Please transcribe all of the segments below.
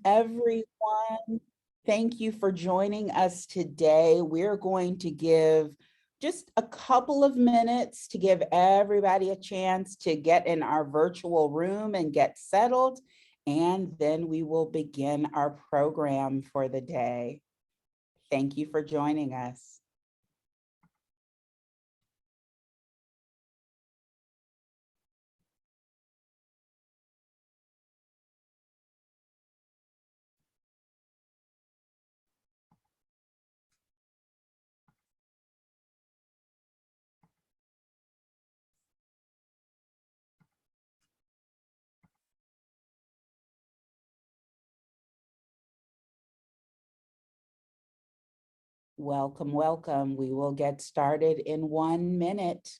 everyone. Thank you for joining us today. We're going to give just a couple of minutes to give everybody a chance to get in our virtual room and get settled, and then we will begin our program for the day. Thank you for joining us. Welcome, welcome. We will get started in 1 minute.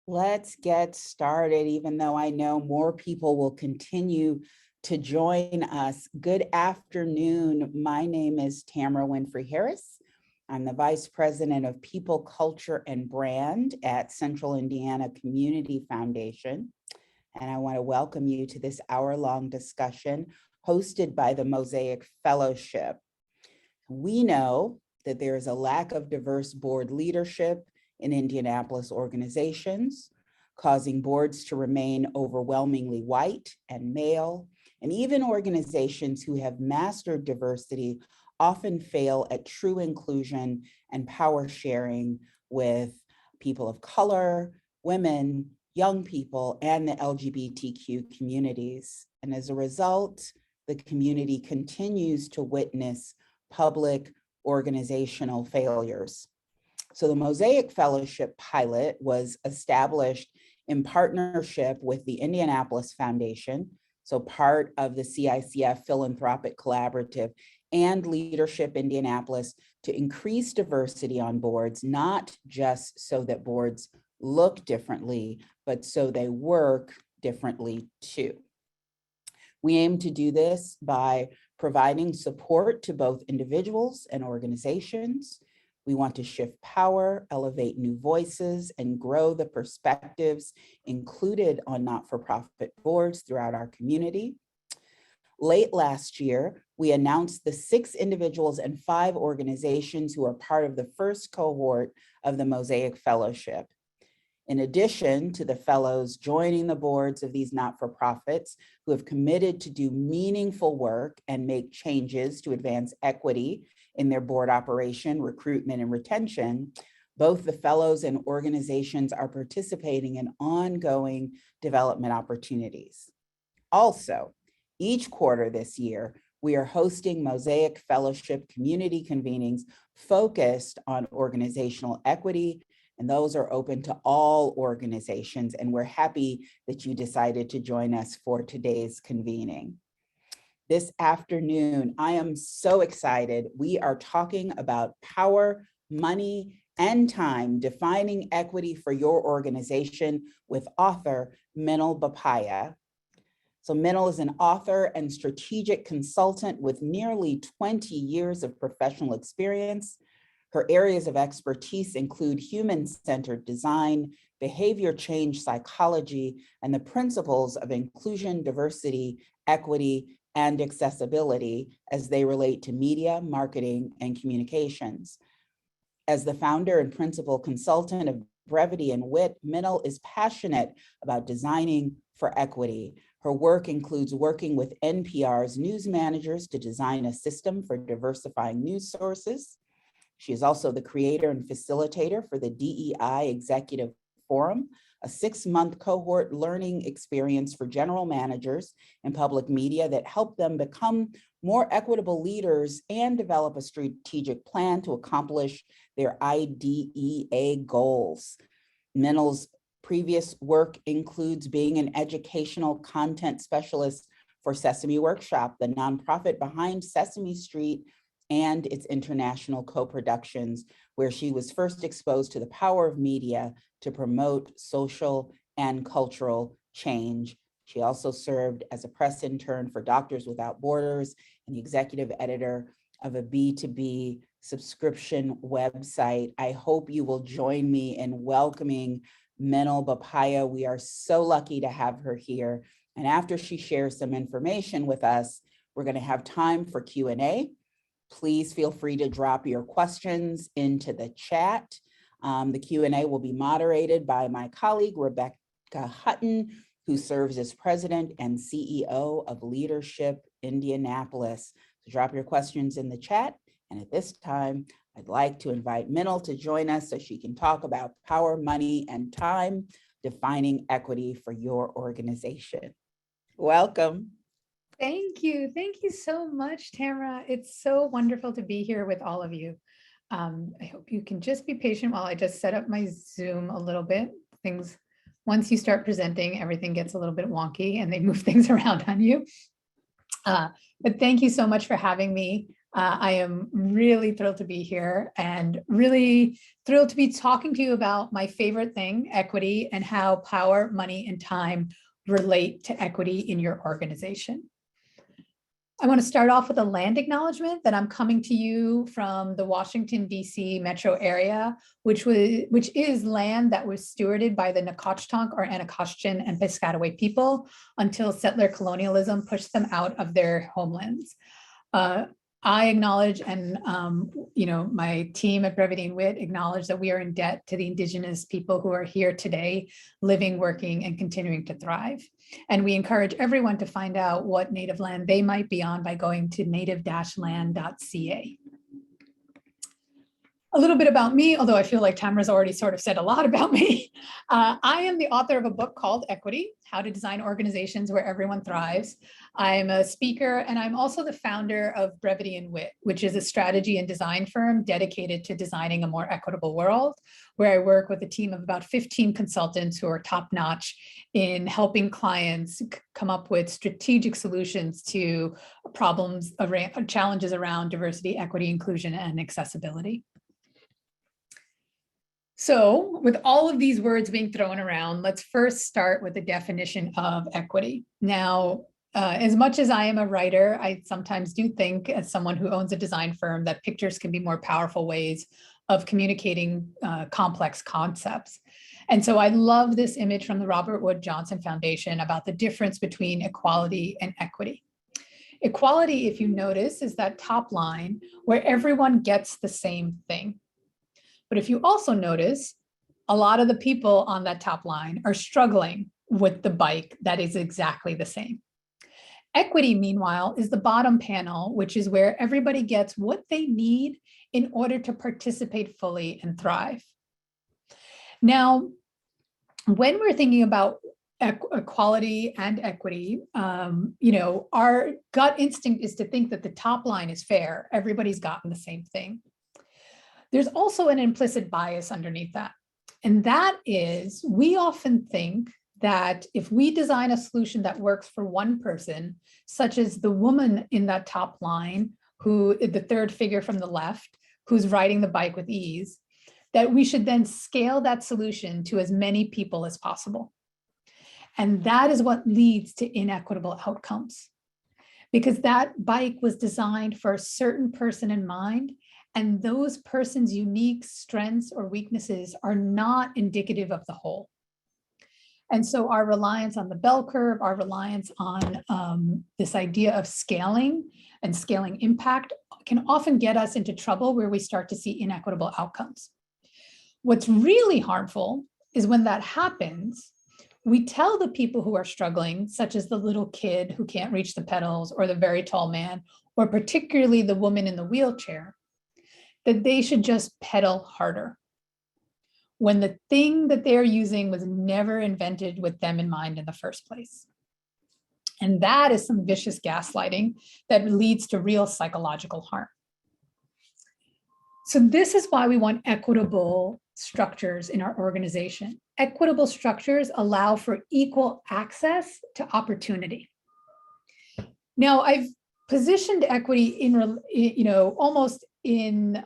Let's get started, even though I know more people will continue to join us. Good afternoon. My name is Tamara Winfrey Harris. I'm the Vice President of People, Culture, and Brand at Central Indiana Community Foundation. And I want to welcome you to this hour-long discussion hosted by the MOSAIC Fellowship. We know that there is a lack of diverse board leadership in Indianapolis organizations, causing boards to remain overwhelmingly white and male, and even organizations who have mastered diversity often fail at true inclusion and power sharing with people of color, women, young people, and the LGBTQ communities. And as a result, the community continues to witness public organizational failures. So the MOSAIC Fellowship pilot was established in partnership with the Indianapolis Foundation, so part of the CICF Philanthropic Collaborative and Leadership Indianapolis, to increase diversity on boards, not just so that boards look differently, but so they work differently too. We aim to do this by providing support to both individuals and organizations. We want to shift power, elevate new voices, and grow the perspectives included on not-for-profit boards throughout our community. Late last year, we announced the 6 individuals and 5 organizations who are part of the first cohort of the MOSAIC Fellowship. In addition to the fellows joining the boards of these not-for-profits who have committed to do meaningful work and make changes to advance equity in their board operation, recruitment, and retention, both the fellows and organizations are participating in ongoing development opportunities. Also, each quarter this year, we are hosting MOSAIC Fellowship community convenings focused on organizational equity, and those are open to all organizations, and we're happy that you decided to join us for today's convening. This afternoon, I am so excited. We are talking about power, money, and time, defining equity for your organization with author Minal Bopaiah. So Minal is an author and strategic consultant with nearly 20 years of professional experience. Her areas of expertise include human-centered design, behavior change psychology, and the principles of inclusion, diversity, equity, and accessibility as they relate to media, marketing, and communications. As the founder and principal consultant of Brevity and Wit, Minal is passionate about designing for equity. Her work includes working with NPR's news managers to design a system for diversifying news sources. She is also the creator and facilitator for the DEI Executive Forum, a 6-month cohort learning experience for general managers in public media that help them become more equitable leaders and develop a strategic plan to accomplish their IDEA goals. Minal's previous work includes being an educational content specialist for Sesame Workshop, the nonprofit behind Sesame Street and its international co-productions, where she was first exposed to the power of media to promote social and cultural change. She also served as a press intern for Doctors Without Borders and the executive editor of a B2B subscription website. I hope you will join me in welcoming Minal Bopaiah. We are so lucky to have her here. And after she shares some information with us, we're going to have time for Q&A. Please feel free to drop your questions into the chat. The Q&A will be moderated by my colleague, Rebecca Hutton, who serves as president and CEO of Leadership Indianapolis. So drop your questions in the chat. And at this time, I'd like to invite Minal to join us so she can talk about power, money, and time, defining equity for your organization. Welcome. Thank you. Thank you so much, Tamara. It's so wonderful to be here with all of you. I hope you can just be patient while I just set up my Zoom a little bit. Once you start presenting, everything gets a little bit wonky and they move things around on you. But thank you so much for having me. I am really thrilled to be here and really thrilled to be talking to you about my favorite thing, equity, and how power, money, and time relate to equity in your organization. I want to start off with a land acknowledgement that I'm coming to you from the Washington, D.C. metro area, which is land that was stewarded by the Nacotchtank or Anacostia and Piscataway people until settler colonialism pushed them out of their homelands. I acknowledge, and my team at Brevity and Wit acknowledge that we are in debt to the Indigenous people who are here today, living, working, and continuing to thrive. And we encourage everyone to find out what native land they might be on by going to native-land.ca. A little bit about me, although I feel like Tamara's already sort of said a lot about me. I am the author of a book called Equity: How to Design Organizations Where Everyone Thrives. I'm a speaker, and I'm also the founder of Brevity and Wit, which is a strategy and design firm dedicated to designing a more equitable world, where I work with a team of about 15 consultants who are top-notch in helping clients come up with strategic solutions to problems, challenges around diversity, equity, inclusion, and accessibility. So with all of these words being thrown around, let's first start with the definition of equity. Now, as much as I am a writer, I sometimes do think, as someone who owns a design firm, that pictures can be more powerful ways of communicating complex concepts. And so I love this image from the Robert Wood Johnson Foundation about the difference between equality and equity. Equality, if you notice, is that top line where everyone gets the same thing. But if you also notice, a lot of the people on that top line are struggling with the bike that is exactly the same. Equity, meanwhile, is the bottom panel, which is where everybody gets what they need in order to participate fully and thrive. Now, when we're thinking about equality and equity, our gut instinct is to think that the top line is fair. Everybody's gotten the same thing. There's also an implicit bias underneath that. And that is, we often think that if we design a solution that works for one person, such as the woman in that top line, who is the third figure from the left, who's riding the bike with ease, that we should then scale that solution to as many people as possible. And that is what leads to inequitable outcomes, because that bike was designed for a certain person in mind, and those person's unique strengths or weaknesses are not indicative of the whole. And so our reliance on the bell curve, our reliance on this idea of scaling and scaling impact can often get us into trouble where we start to see inequitable outcomes. What's really harmful is when that happens, we tell the people who are struggling, such as the little kid who can't reach the pedals, or the very tall man, or particularly the woman in the wheelchair, that they should just pedal harder, when the thing that they're using was never invented with them in mind in the first place. And that is some vicious gaslighting that leads to real psychological harm. So this is why we want equitable structures in our organization. Equitable structures allow for equal access to opportunity. Now, I've positioned equity in, almost in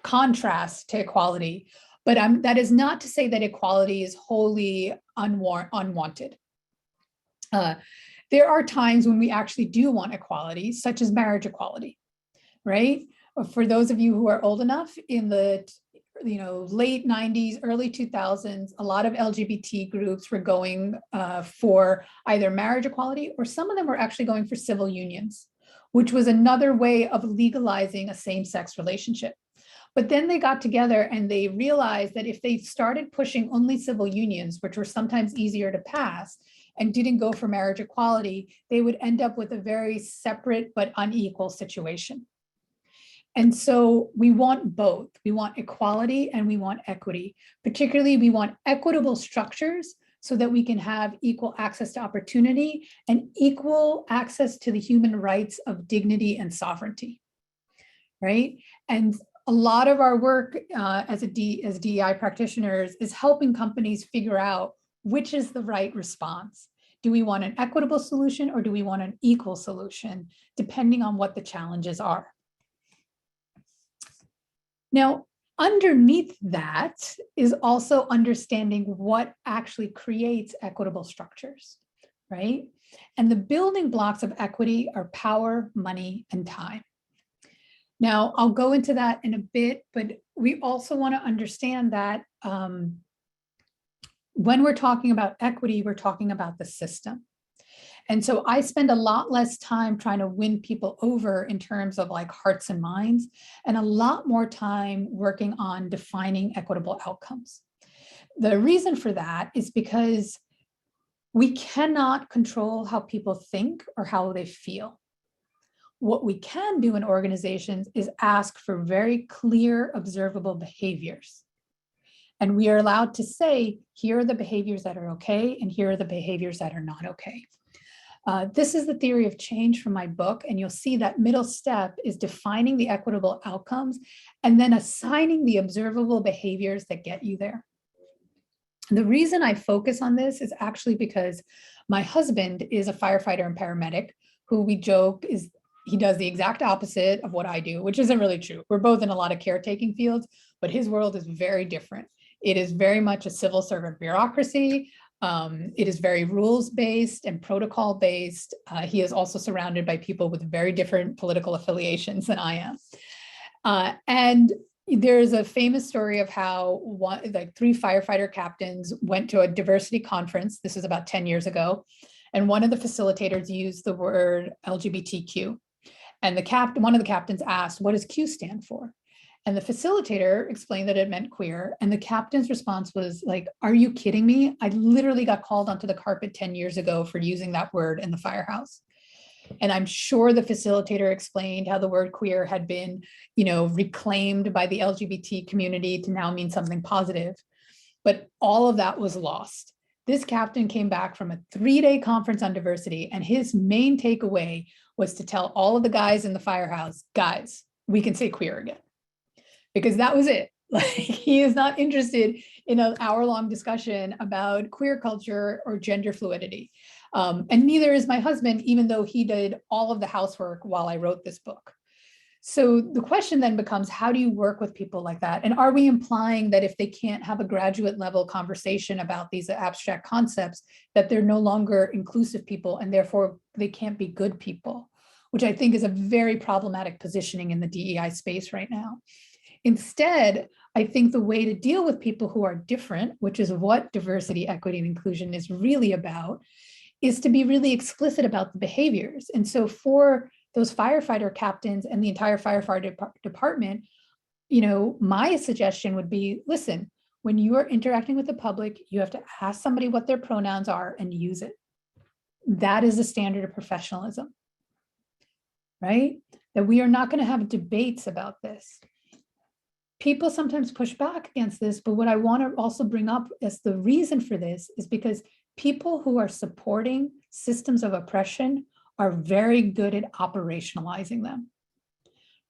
contrast to equality, but that is not to say that equality is wholly unwanted. There are times when we actually do want equality, such as marriage equality, right? For those of you who are old enough, in the late 90s, early 2000s, a lot of LGBT groups were going for either marriage equality, or some of them were actually going for civil unions, which was another way of legalizing a same-sex relationship. But then they got together and they realized that if they started pushing only civil unions, which were sometimes easier to pass, and didn't go for marriage equality, they would end up with a very separate but unequal situation. And so we want both. We want equality and we want equity. Particularly, we want equitable structures so that we can have equal access to opportunity and equal access to the human rights of dignity and sovereignty, right? And a lot of our work as DEI practitioners is helping companies figure out which is the right response. Do we want an equitable solution or do we want an equal solution, depending on what the challenges are? Now, underneath that is also understanding what actually creates equitable structures, right? And the building blocks of equity are power, money, and time. Now, I'll go into that in a bit, but we also want to understand that when we're talking about equity, we're talking about the system. And so I spend a lot less time trying to win people over in terms of like hearts and minds, and a lot more time working on defining equitable outcomes. The reason for that is because we cannot control how people think or how they feel. What we can do in organizations is ask for very clear, observable behaviors. And we are allowed to say, here are the behaviors that are okay, and here are the behaviors that are not okay. This is the theory of change from my book, and you'll see that middle step is defining the equitable outcomes and then assigning the observable behaviors that get you there. And the reason I focus on this is actually because my husband is a firefighter and paramedic who we joke is he does the exact opposite of what I do, which isn't really true. We're both in a lot of caretaking fields, but his world is very different. It is very much a civil servant bureaucracy. It is very rules-based and protocol-based. He is also surrounded by people with very different political affiliations than I am. And there's a famous story of how three firefighter captains went to a diversity conference. This is about 10 years ago. And one of the facilitators used the word LGBTQ. And one of the captains asked, what does Q stand for? And the facilitator explained that it meant queer. And the captain's response was like, are you kidding me? I literally got called onto the carpet 10 years ago for using that word in the firehouse. And I'm sure the facilitator explained how the word queer had been, reclaimed by the LGBT community to now mean something positive. But all of that was lost. This captain came back from a 3-day conference on diversity, and his main takeaway was to tell all of the guys in the firehouse, guys, we can say queer again. Because that was it. Like, he is not interested in an hour-long discussion about queer culture or gender fluidity. And neither is my husband, even though he did all of the housework while I wrote this book. So the question then becomes, how do you work with people like that? And are we implying that if they can't have a graduate level conversation about these abstract concepts, that they're no longer inclusive people and therefore they can't be good people, which I think is a very problematic positioning in the DEI space right now. Instead, I think the way to deal with people who are different, which is what diversity, equity, and inclusion is really about, is to be really explicit about the behaviors. And so for those firefighter captains and the entire firefighter department, my suggestion would be, listen, when you are interacting with the public, you have to ask somebody what their pronouns are and use it. That is the standard of professionalism, right? That we are not going to have debates about this. People sometimes push back against this, but what I want to also bring up as the reason for this is because people who are supporting systems of oppression are very good at operationalizing them,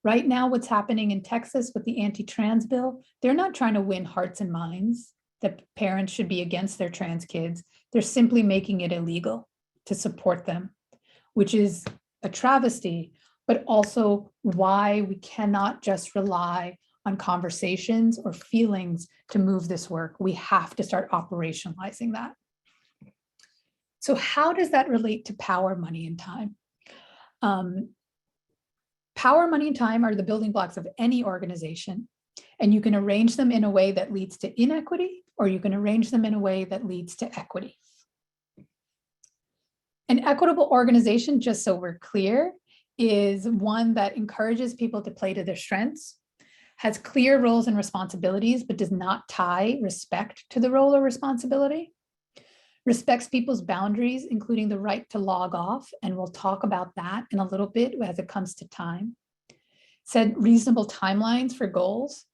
Right now, what's happening in Texas with the anti-trans bill, they're not trying to win hearts and minds that parents should be against their trans kids. They're simply making it illegal to support them, which is a travesty, but also why we cannot just rely on conversations or feelings to move this work. We have to start operationalizing that. So how does that relate to power, money, and time? Power, money, and time are the building blocks of any organization, and you can arrange them in a way that leads to inequity, or you can arrange them in a way that leads to equity. An equitable organization, just so we're clear, is one that encourages people to play to their strengths, has clear roles and responsibilities, but does not tie respect to the role or responsibility, respects people's boundaries, including the right to log off, and we'll talk about that in a little bit as it comes to time, set reasonable timelines for goals,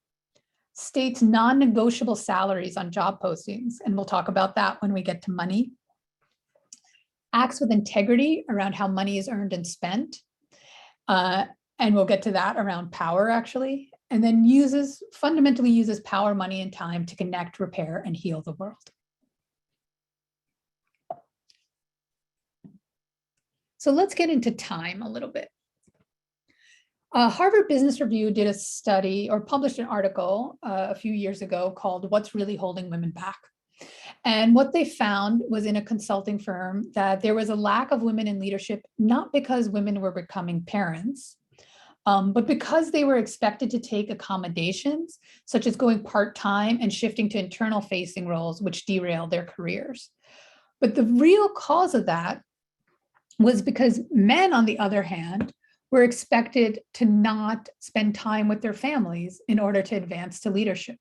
states non-negotiable salaries on job postings, and we'll talk about that when we get to money, acts with integrity around how money is earned and spent, and we'll get to that around power, actually, and then fundamentally uses power, money, and time to connect, repair, and heal the world. So let's get into time a little bit. Harvard Business Review did a study or published an article a few years ago called "What's Really Holding Women Back?" And what they found was in a consulting firm that there was a lack of women in leadership, not because women were becoming parents, but because they were expected to take accommodations, such as going part-time and shifting to internal facing roles, which derailed their careers. But the real cause of that was because men, on the other hand, were expected to not spend time with their families in order to advance to leadership.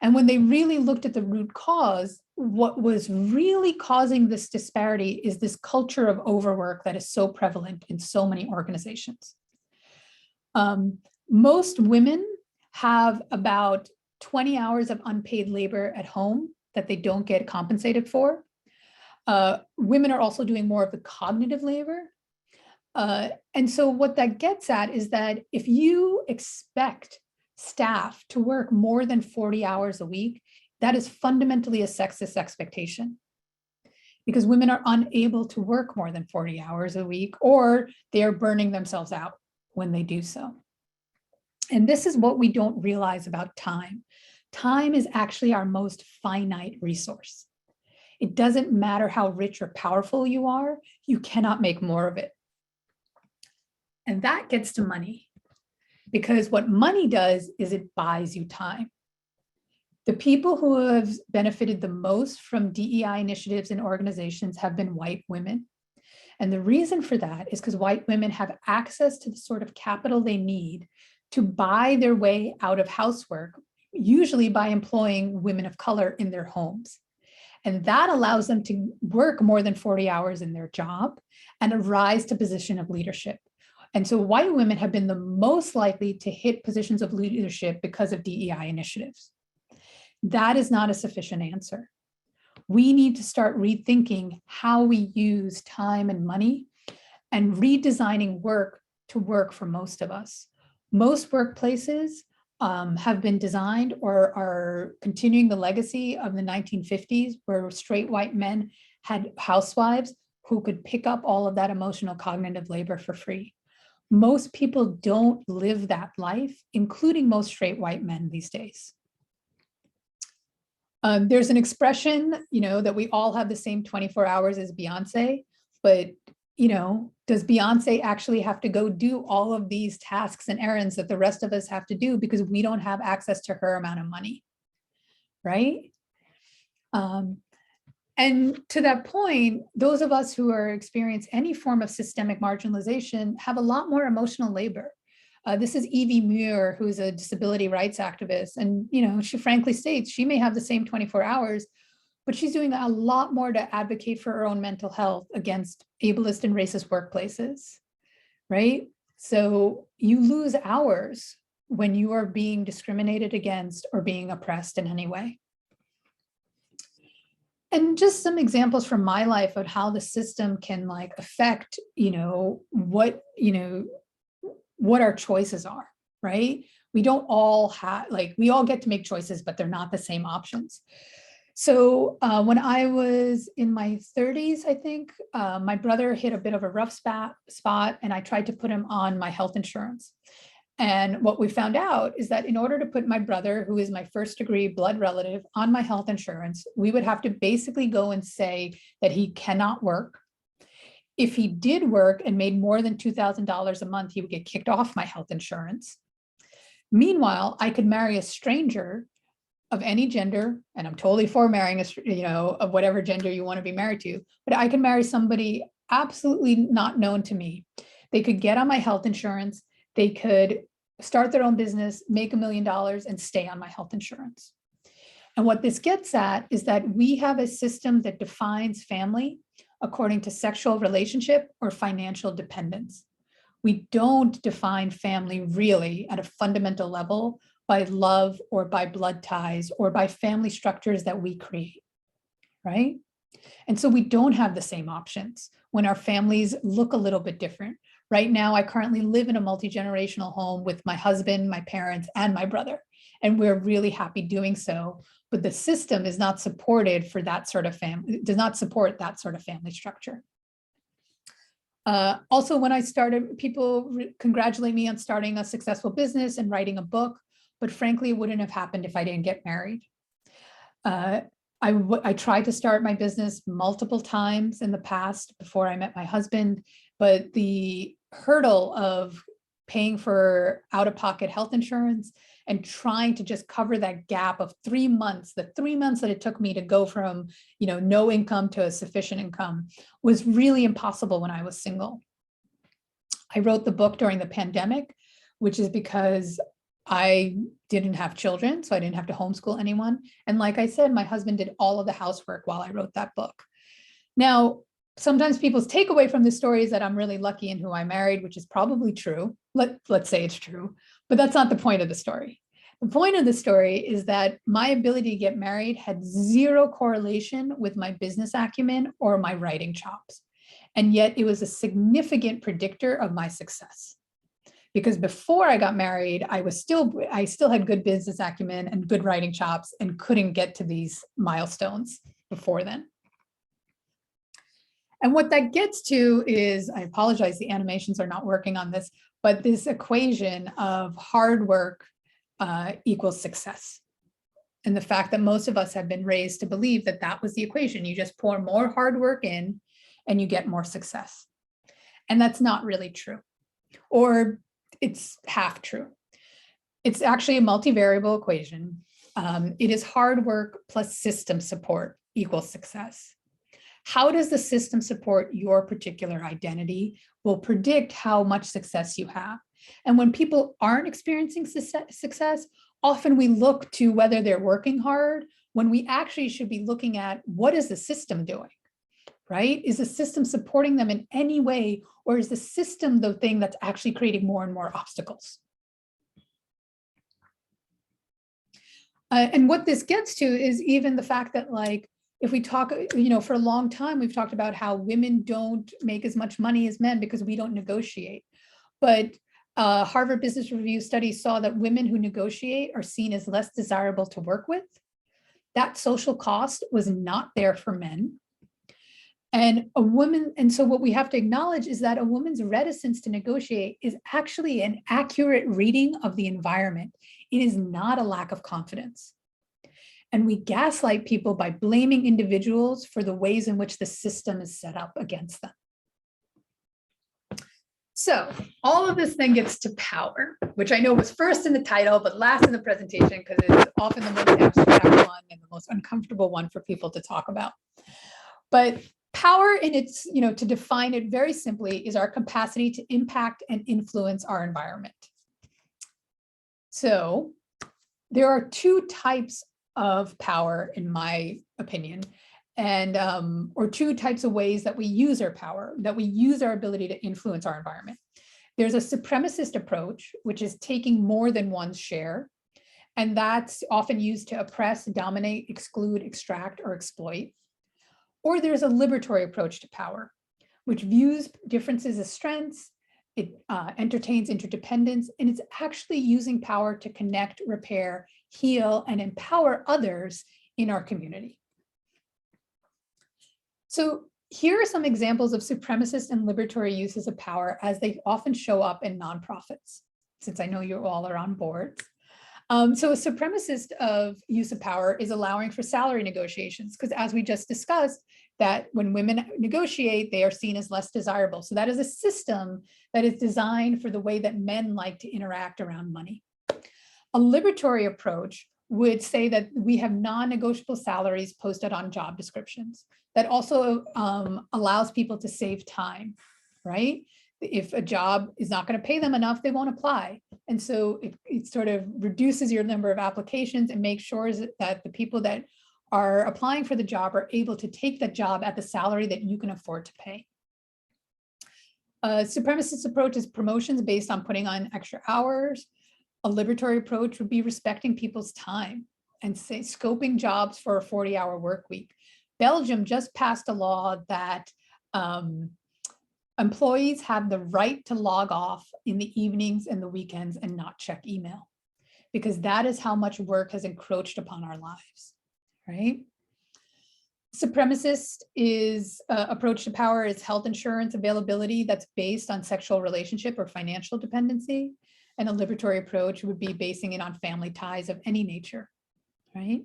And when they really looked at the root cause, what was really causing this disparity is this culture of overwork that is so prevalent in so many organizations. Most women have about 20 hours of unpaid labor at home that they don't get compensated for. Women are also doing more of the cognitive labor. And so what that gets at is that if you expect staff to work more than 40 hours a week, that is fundamentally a sexist expectation, because women are unable to work more than 40 hours a week, or they are burning themselves out when they do so. And this is what we don't realize about time. Time is actually our most finite resource. It doesn't matter how rich or powerful you are, you cannot make more of it. And that gets to money, because what money does is it buys you time. The people who have benefited the most from DEI initiatives in organizations have been white women. And the reason for that is because white women have access to the sort of capital they need to buy their way out of housework, usually by employing women of color in their homes. And that allows them to work more than 40 hours in their job and rise to position of leadership. And so white women have been the most likely to hit positions of leadership because of DEI initiatives. That is not a sufficient answer. We need to start rethinking how we use time and money and redesigning work to work for most of us. Most workplaces have been designed or are continuing the legacy of the 1950s, where straight white men had housewives who could pick up all of that emotional cognitive labor for free. Most people don't live that life, including most straight white men these days. There's an expression, that we all have the same 24 hours as Beyonce, but, does Beyonce actually have to go do all of these tasks and errands that the rest of us have to do because we don't have access to her amount of money, right? And to that point, those of us who are experience any form of systemic marginalization have a lot more emotional labor. This is Evie Muir, who's a disability rights activist. And, she frankly states she may have the same 24 hours, but she's doing a lot more to advocate for her own mental health against ableist and racist workplaces, right? So you lose hours when you are being discriminated against or being oppressed in any way. And just some examples from my life of how the system can affect, what our choices are, right? We don't all have, like, we all get to make choices, but they're not the same options. So when I was in my 30s, I think, my brother hit a bit of a rough spot, and I tried to put him on my health insurance. And what we found out is that in order to put my brother, who is my first degree blood relative, on my health insurance, we would have to basically go and say that he cannot work. If he did work and made more than $2,000 a month, he would get kicked off my health insurance. Meanwhile, I could marry a stranger of any gender, and I'm totally for marrying of whatever gender you want to be married to, but I can marry somebody absolutely not known to me. They could get on my health insurance, they could start their own business, make $1 million, and stay on my health insurance. And what this gets at is that we have a system that defines family according to sexual relationship or financial dependence. We don't define family really at a fundamental level by love or by blood ties or by family structures that we create, right? And so we don't have the same options when our families look a little bit different. Right now, I currently live in a multi-generational home with my husband, my parents, and my brother, and we're really happy doing so. But the system is not supported for that sort of family, does not support that sort of family structure. Also, when I started, people congratulate me on starting a successful business and writing a book, but frankly, it wouldn't have happened if I didn't get married. I tried to start my business multiple times in the past before I met my husband, but the hurdle of paying for out-of-pocket health insurance and trying to just cover that gap of 3 months, the 3 months that it took me to go from, no income to a sufficient income, was really impossible when I was single. I wrote the book during the pandemic, which is because I didn't have children, so I didn't have to homeschool anyone. And like I said, my husband did all of the housework while I wrote that book. Now, sometimes people's takeaway from this story is that I'm really lucky in who I married, which is probably true. Let's say it's true, but that's not the point of the story. The point of the story is that my ability to get married had zero correlation with my business acumen or my writing chops. And yet it was a significant predictor of my success. Because before I got married, I still had good business acumen and good writing chops and couldn't get to these milestones before then. And what that gets to is, I apologize, the animations are not working on this, but this equation of hard work equals success. And the fact that most of us have been raised to believe that that was the equation. You just pour more hard work in and you get more success. And that's not really true. Or it's half true. It's actually a multivariable equation. It is hard work plus system support equals success. How does the system support your particular identity will predict how much success you have. And when people aren't experiencing success, often we look to whether they're working hard when we actually should be looking at what is the system doing, right? Is the system supporting them in any way, or is the system the thing that's actually creating more and more obstacles? And what this gets to is even the fact that, like, if we talk, for a long time, we've talked about how women don't make as much money as men because we don't negotiate. But Harvard Business Review study saw that women who negotiate are seen as less desirable to work with. That social cost was not there for men. And so what we have to acknowledge is that a woman's reticence to negotiate is actually an accurate reading of the environment. It is not a lack of confidence. And we gaslight people by blaming individuals for the ways in which the system is set up against them. So all of this then gets to power, which I know was first in the title, but last in the presentation, because it's often the most abstract one and the most uncomfortable one for people to talk about. But power in its, to define it very simply, is our capacity to impact and influence our environment. So there are two types of power, in my opinion, and or two types of ways that we use our power, that we use our ability to influence our environment. There's a supremacist approach, which is taking more than one's share, and that's often used to oppress, dominate, exclude, extract, or exploit. Or there's a liberatory approach to power, which views differences as strengths. It entertains interdependence, and it's actually using power to connect, repair, heal, and empower others in our community. So here are some examples of supremacist and liberatory uses of power as they often show up in nonprofits, since I know you all are on boards. So a supremacist of use of power is allowing for salary negotiations, because as we just discussed, that when women negotiate, they are seen as less desirable. So that is a system that is designed for the way that men like to interact around money. A liberatory approach would say that we have non-negotiable salaries posted on job descriptions. That also allows people to save time, right? If a job is not going to pay them enough, they won't apply. And so it sort of reduces your number of applications and makes sure that the people that are applying for the job are able to take that job at the salary that you can afford to pay. A supremacist approach is promotions based on putting on extra hours. A liberatory approach would be respecting people's time and say scoping jobs for a 40-hour work week. Belgium just passed a law that employees have the right to log off in the evenings and the weekends and not check email, because that is how much work has encroached upon our lives, right? Supremacist is approach to power is health insurance availability that's based on sexual relationship or financial dependency. And a liberatory approach would be basing it on family ties of any nature, right?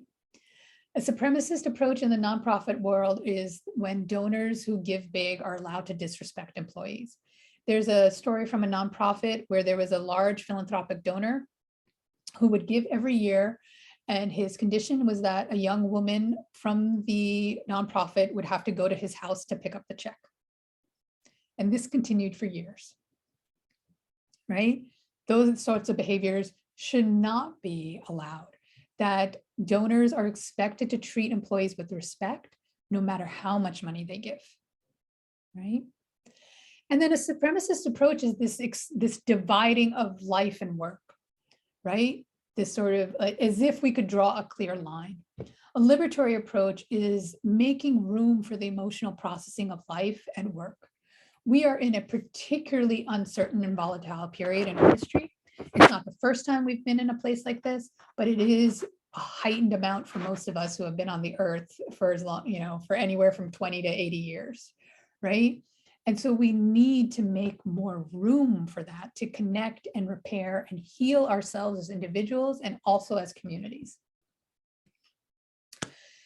A supremacist approach in the nonprofit world is when donors who give big are allowed to disrespect employees. There's a story from a nonprofit where there was a large philanthropic donor who would give every year, and his condition was that a young woman from the nonprofit would have to go to his house to pick up the check. And this continued for years, right? Those sorts of behaviors should not be allowed. That donors are expected to treat employees with respect, no matter how much money they give, right? And then a supremacist approach is this dividing of life and work, right? This sort of as if we could draw a clear line. A liberatory approach is making room for the emotional processing of life and work. We are in a particularly uncertain and volatile period in our history. It's not the first time we've been in a place like this, but it is a heightened amount for most of us who have been on the earth for as long, for anywhere from 20 to 80 years, right? And so we need to make more room for that to connect and repair and heal ourselves as individuals and also as communities.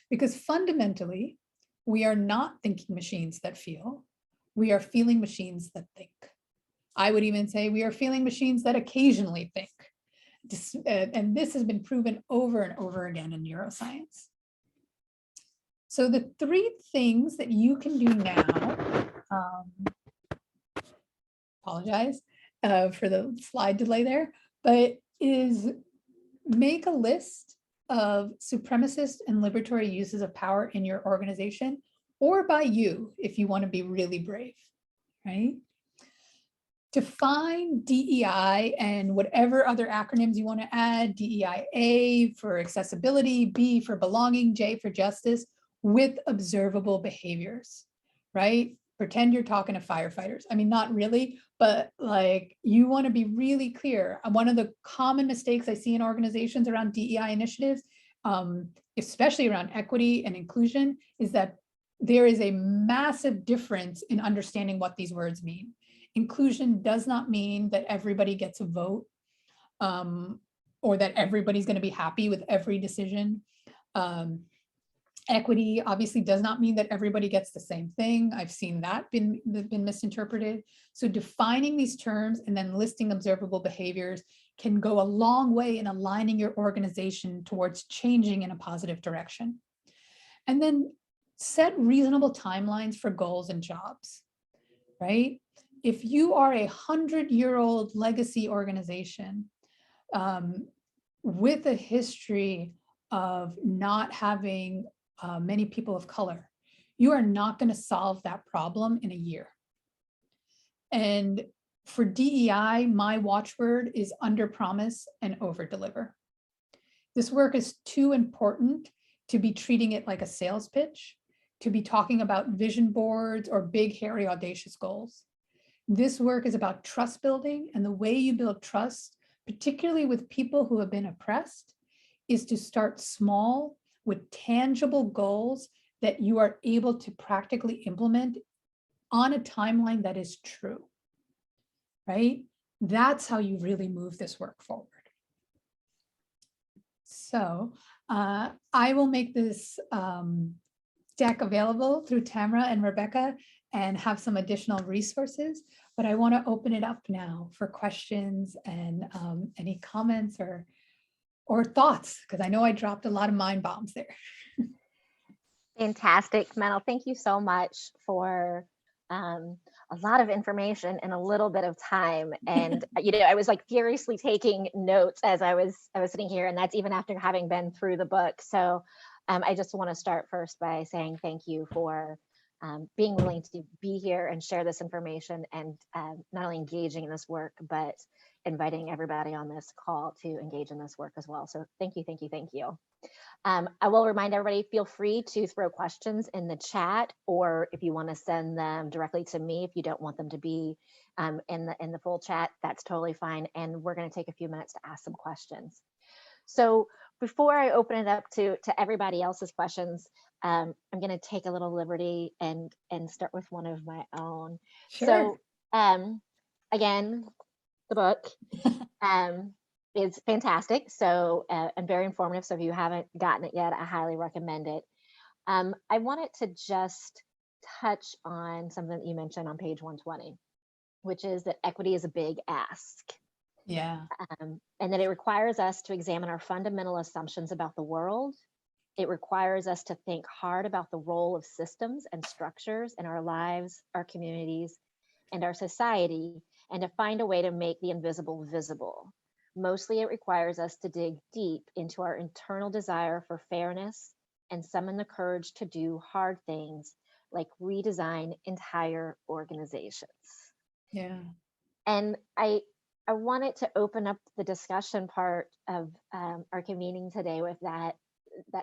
Because fundamentally, we are not thinking machines that feel, we are feeling machines that think. I would even say we are feeling machines that occasionally think. And this has been proven over and over again in neuroscience. So the three things that you can do now, apologize for the slide delay there, but is make a list of supremacist and liberatory uses of power in your organization, or by you if you want to be really brave, right? Define DEI and whatever other acronyms you want to add, DEI-A for accessibility, B for belonging, J for justice, with observable behaviors, right? Pretend you're talking to firefighters. I mean, not really, but like you want to be really clear. One of the common mistakes I see in organizations around DEI initiatives, especially around equity and inclusion, is that there is a massive difference in understanding what these words mean. Inclusion does not mean that everybody gets a vote or that everybody's going to be happy with every decision. Equity obviously does not mean that everybody gets the same thing. I've seen that been misinterpreted. So defining these terms and then listing observable behaviors can go a long way in aligning your organization towards changing in a positive direction. And then set reasonable timelines for goals and jobs, right? If you are a 100-year-old legacy organization with a history of not having many people of color, you are not going to solve that problem in a year. And for DEI, my watchword is under promise and over deliver. This work is too important to be treating it like a sales pitch, to be talking about vision boards or big, hairy, audacious goals. This work is about trust building, and the way you build trust, particularly with people who have been oppressed, is to start small with tangible goals that you are able to practically implement on a timeline that is true, right? That's how you really move this work forward. So I will make this deck available through Tamara and Rebecca and have some additional resources, but I want to open it up now for questions and any comments or thoughts, because I know I dropped a lot of mind bombs there. Fantastic, Minal. Thank you so much for a lot of information in a little bit of time. And I was like furiously taking notes as I was sitting here, and that's even after having been through the book. So I just want to start first by saying thank you for being willing to be here and share this information, and not only engaging in this work, but inviting everybody on this call to engage in this work as well. So thank you, thank you, thank you. I will remind everybody, feel free to throw questions in the chat, or if you want to send them directly to me, if you don't want them to be in the full chat, that's totally fine. And we're going to take a few minutes to ask some questions. So before I open it up to everybody else's questions, I'm going to take a little liberty and start with one of my own. Sure. So again, the book is fantastic. So and very informative. So if you haven't gotten it yet, I highly recommend it. I wanted to just touch on something that you mentioned on page 120, which is that equity is a big ask. Yeah. And that it requires us to examine our fundamental assumptions about the world. It requires us to think hard about the role of systems and structures in our lives, our communities, and our society, and to find a way to make the invisible visible. Mostly, it requires us to dig deep into our internal desire for fairness and summon the courage to do hard things like redesign entire organizations. Yeah. And I wanted to open up the discussion part of our convening today with that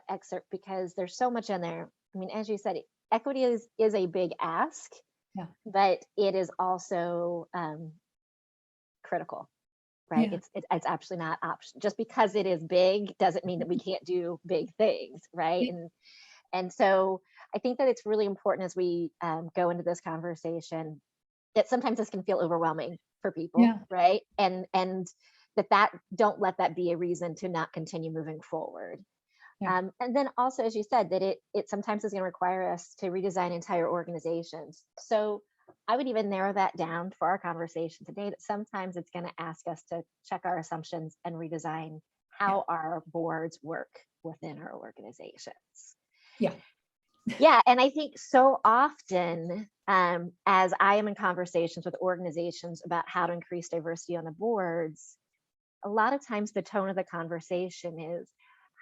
excerpt, because there's so much in there. I mean, as you said, equity is a big ask, yeah, but it is also critical, right? Yeah. It's actually not option. Just because it is big doesn't mean that we can't do big things, right? Yeah. And so I think that it's really important as we go into this conversation, that sometimes this can feel overwhelming for people, Yeah. right? And that don't let that be a reason to not continue moving forward. Yeah. And then also, as you said, that it sometimes is going to require us to redesign entire organizations. So I would even narrow that down for our conversation today, that sometimes it's going to ask us to check our assumptions and redesign how our boards work within our organizations. Yeah. Yeah, and I think so often, as I am in conversations with organizations about how to increase diversity on the boards, a lot of times the tone of the conversation is,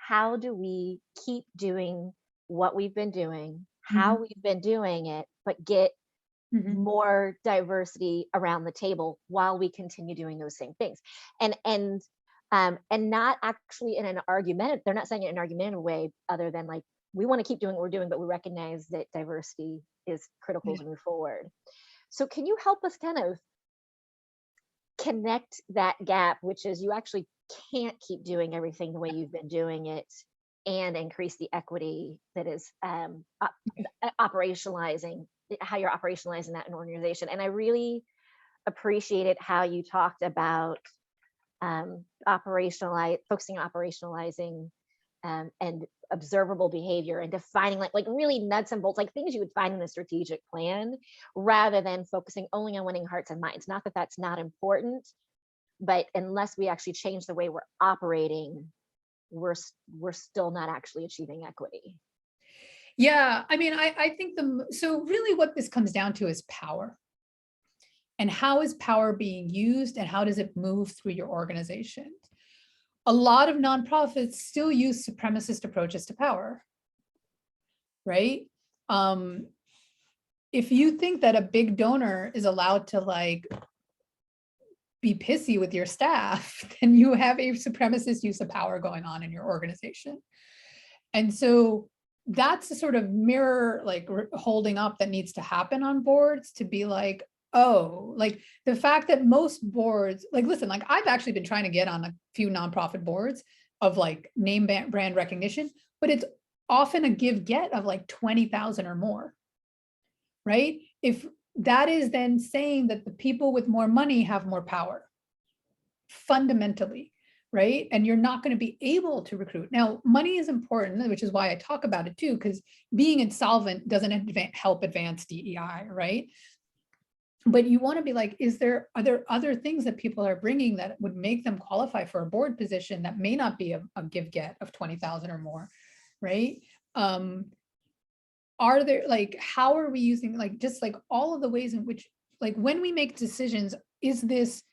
how do we keep doing what we've been doing, how we've been doing it, but get more diversity around the table while we continue doing those same things, and not actually in an argument. They're not saying it in an argumentative way, other than like, we want to keep doing what we're doing, but we recognize that diversity is critical to move forward. So can you help us kind of connect that gap, which is you actually can't keep doing everything the way you've been doing it and increase the equity that is operationalizing, how you're operationalizing that in an organization? And I really appreciated how you talked about focusing on operationalizing and observable behavior, and defining like really nuts and bolts, like things you would find in a strategic plan, rather than focusing only on winning hearts and minds. Not that that's not important, but unless we actually change the way we're operating, we're still not actually achieving equity. Yeah, I mean, I think so really what this comes down to is power. And how is power being used, and how does it move through your organization? A lot of nonprofits still use supremacist approaches to power, right? If you think that a big donor is allowed to like be pissy with your staff, then you have a supremacist use of power going on in your organization. And so that's the sort of mirror like holding up that needs to happen on boards, to be like, oh, like the fact that most boards, like, listen, like I've actually been trying to get on a few nonprofit boards of like name brand recognition, but it's often a give get of like 20,000 or more, right? If that is then saying that the people with more money have more power, fundamentally, right? And you're not going to be able to recruit. Now, money is important, which is why I talk about it too, because being insolvent doesn't help advance DEI, right? But you want to be like, are there other things that people are bringing that would make them qualify for a board position that may not be a give get of 20,000 or more, right? Are there, like, how are we using, like, just like all of the ways in which, like, when we make decisions, is this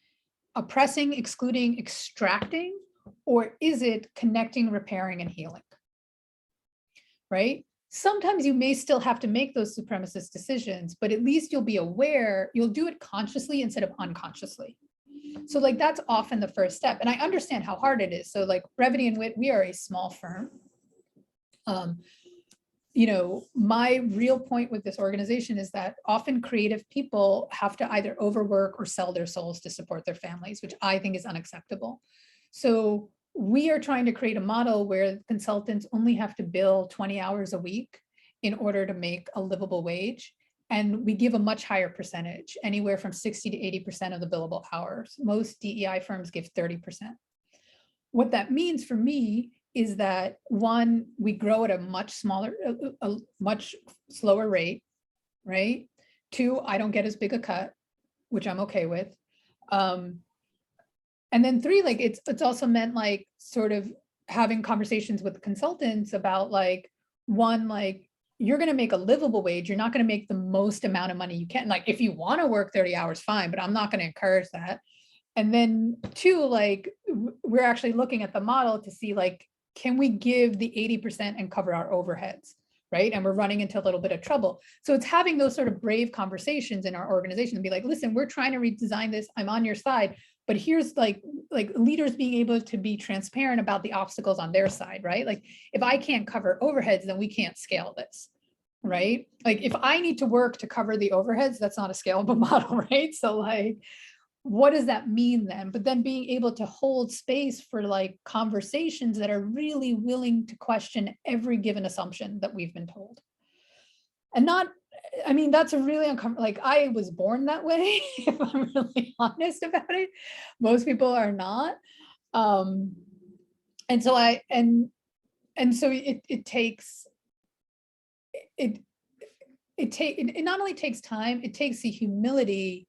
oppressing, excluding, extracting, or is it connecting, repairing, and healing? Right? Sometimes you may still have to make those supremacist decisions, but at least you'll be aware, you'll do it consciously instead of unconsciously. So like, that's often the first step. And I understand how hard it is. So like Brevity and Wit, we are a small firm. You know, my real point with this organization is that often creative people have to either overwork or sell their souls to support their families, which I think is unacceptable. So we are trying to create a model where consultants only have to bill 20 hours a week in order to make a livable wage. And we give a much higher percentage, anywhere from 60 to 80% of the billable hours. Most DEI firms give 30%. What that means for me is that, one, we grow at a much slower rate, right? Two, I don't get as big a cut, which I'm okay with. And then three, like it's also meant like sort of having conversations with consultants about like, one, like you're going to make a livable wage. You're not going to make the most amount of money you can. Like if you want to work 30 hours, fine, but I'm not going to encourage that. And then two, like we're actually looking at the model to see like, can we give the 80% and cover our overheads, right? And we're running into a little bit of trouble. So it's having those sort of brave conversations in our organization and be like, listen, we're trying to redesign this. I'm on your side, but here's like leaders being able to be transparent about the obstacles on their side, right? Like if I can't cover overheads, then we can't scale this, right? Like if I need to work to cover the overheads, that's not a scalable model, right? So like, what does that mean then? But then being able to hold space for like conversations that are really willing to question every given assumption that we've been told. And not, I mean, that's a really uncomfortable, like I was born that way, if I'm really honest about it. Most people are not. And so it takes, it not only takes time, it takes the humility